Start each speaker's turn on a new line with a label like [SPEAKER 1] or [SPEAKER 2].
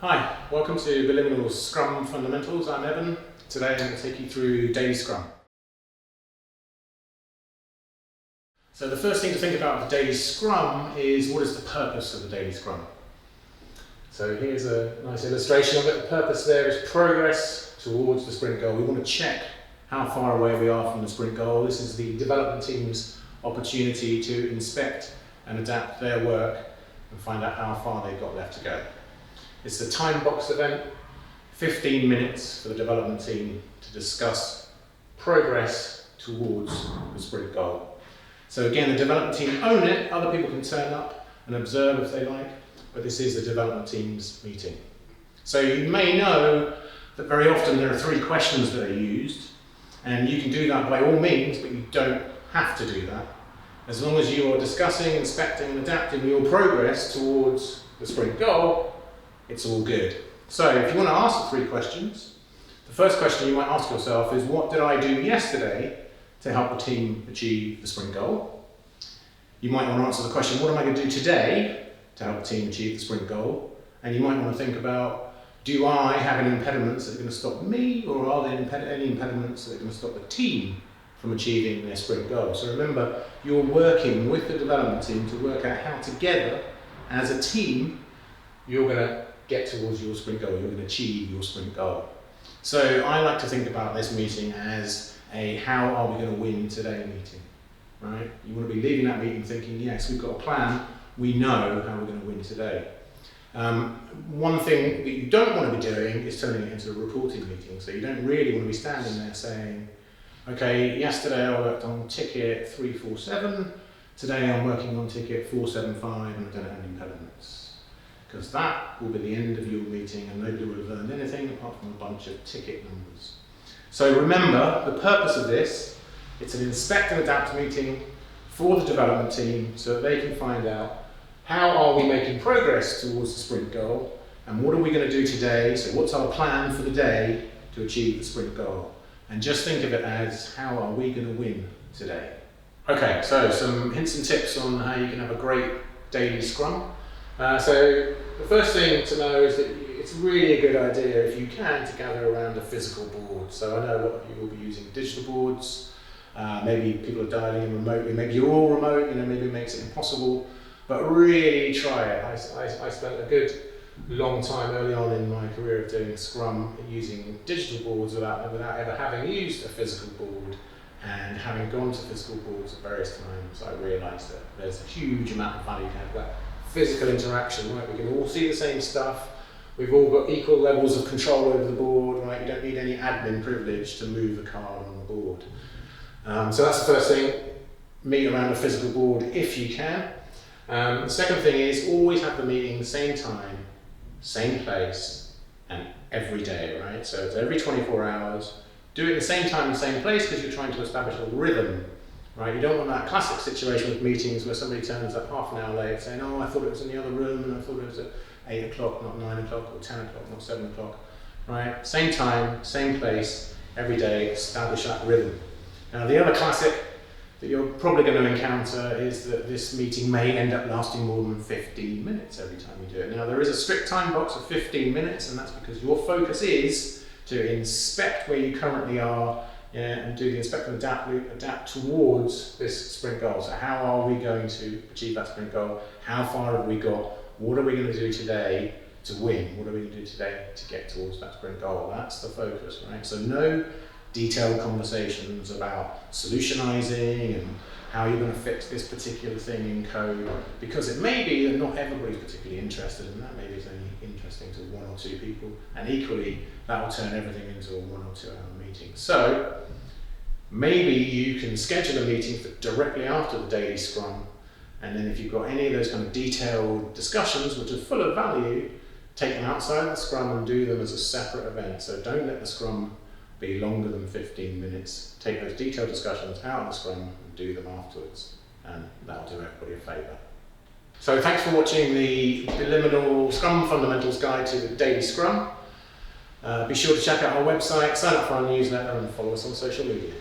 [SPEAKER 1] Hi, welcome to Beliminal's Scrum Fundamentals. I'm Evan. Today I'm going to take you through Daily Scrum. So the first thing to think about with Daily Scrum is what is the purpose of the Daily Scrum? So here's a nice illustration of it. The purpose there is progress towards the sprint goal. We want to check how far away we are from the sprint goal. This is the development team's opportunity to inspect and adapt their work and find out how far they've got left to go. It's a time-boxed event, 15 minutes for the development team to discuss progress towards the sprint goal. So again, the development team own it, other people can turn up and observe if they like, but this is the development team's meeting. So you may know that very often there are 3 questions that are used, and you can do that by all means, but you don't have to do that. As long as you are discussing, inspecting and adapting your progress towards the sprint goal, it's all good. So if you want to ask the 3 questions, the first question you might ask yourself is, what did I do yesterday to help the team achieve the sprint goal? You might want to answer the question, what am I going to do today to help the team achieve the sprint goal? And you might want to think about, do I have any impediments that are going to stop me, or are there any impediments that are going to stop the team from achieving their sprint goal? So remember, you're working with the development team to work out how together, as a team, you're going to get towards your sprint goal, you're going to achieve your sprint goal. So I like to think about this meeting as a how are we going to win today meeting, right? You want to be leaving that meeting thinking, yes, we've got a plan, we know how we're going to win today. One thing that you don't want to be doing is turning it into a reporting meeting. So you don't really want to be standing there saying, okay, yesterday I worked on ticket 347, today I'm working on ticket 475 and I don't have any impediments. Because that will be the end of your meeting and nobody will have learned anything apart from a bunch of ticket numbers. So remember, the purpose of this, it's an inspect and adapt meeting for the development team so that they can find out how are we making progress towards the sprint goal and what are we going to do today, so what's our plan for the day to achieve the sprint goal. And just think of it as how are we going to win today. Okay, so some hints and tips on how you can have a great daily scrum. So the first thing to know is that it's really a good idea, if you can, to gather around a physical board. So I know a lot of you will be using digital boards, maybe people are dialing in remotely, maybe you're all remote, maybe it makes it impossible, but really try it. I spent a good long time early on in my career of doing Scrum using digital boards without ever having used a physical board. And having gone to physical boards at various times, I realised that there's a huge amount of value to have that physical interaction, right? We can all see the same stuff. We've all got equal levels of control over the board, right? You don't need any admin privilege to move a card on the board. So that's the first thing, meet around a physical board if you can. The second thing is always have the meeting the same time, same place, and every day, right? So it's every 24 hours. Do it at the same time and same place because you're trying to establish a rhythm, right? You don't want that classic situation with meetings where somebody turns up half an hour late saying, oh, I thought it was in the other room and I thought it was at 8 o'clock, not 9 o'clock, or 10 o'clock, not 7 o'clock, right? Same time, same place, every day, establish that rhythm. Now the other classic that you're probably going to encounter is that this meeting may end up lasting more than 15 minutes every time you do it. Now there is a strict time box of 15 minutes and that's because your focus is to inspect where you currently are and do the inspect and adapt towards this sprint goal. So how are we going to achieve that sprint goal? How far have we got? What are we going to do today to win? What are we going to do today to get towards that sprint goal? That's the focus, right? So no detailed conversations about solutionizing and how you're going to fix this particular thing in code, because it may be that not everybody's particularly interested in that. Maybe it's only interesting to 1 or 2 people, and equally that will turn everything into a 1 or 2 hour meeting. So maybe you can schedule a meeting for directly after the daily scrum, and then if you've got any of those kind of detailed discussions which are full of value, take them outside the scrum and do them as a separate event. So don't let the scrum be longer than 15 minutes. Take those detailed discussions out of the scrum and do them afterwards, and that'll do everybody a favour. So thanks for watching the Beliminal Scrum Fundamentals Guide to the Daily Scrum. Be sure to check out our website, sign up for our newsletter and follow us on social media.